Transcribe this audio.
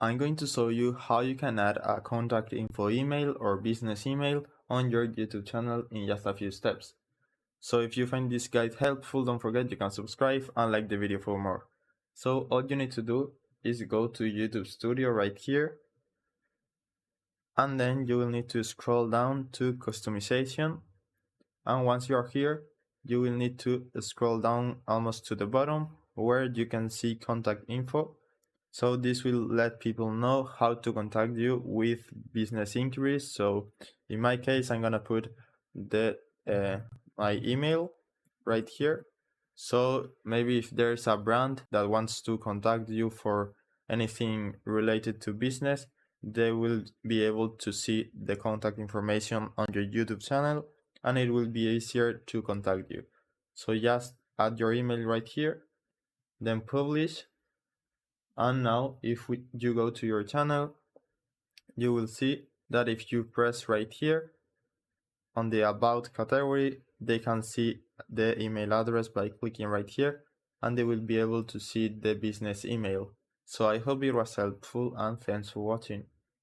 I'm going to show you how you can add a contact info email or business email on your YouTube channel in just a few steps. So if you find this guide helpful, don't forget you can subscribe and like the video for more. So all you need to do is go to YouTube Studio right here, and then you will need to scroll down to customization, and once you are here, you will need to scroll down almost to the bottom where you can see contact info. So this will let people know how to contact you with business inquiries. So in my case, I'm gonna put the my email right here. So maybe if there's a brand that wants to contact you for anything related to business, they will be able to see the contact information on your YouTube channel, and it will be easier to contact you. So just add your email right here, then publish. And now if you go to your channel, you will see that if you press right here on the About category, they can see the email address by clicking right here, and they will be able to see the business email. So I hope it was helpful, and thanks for watching.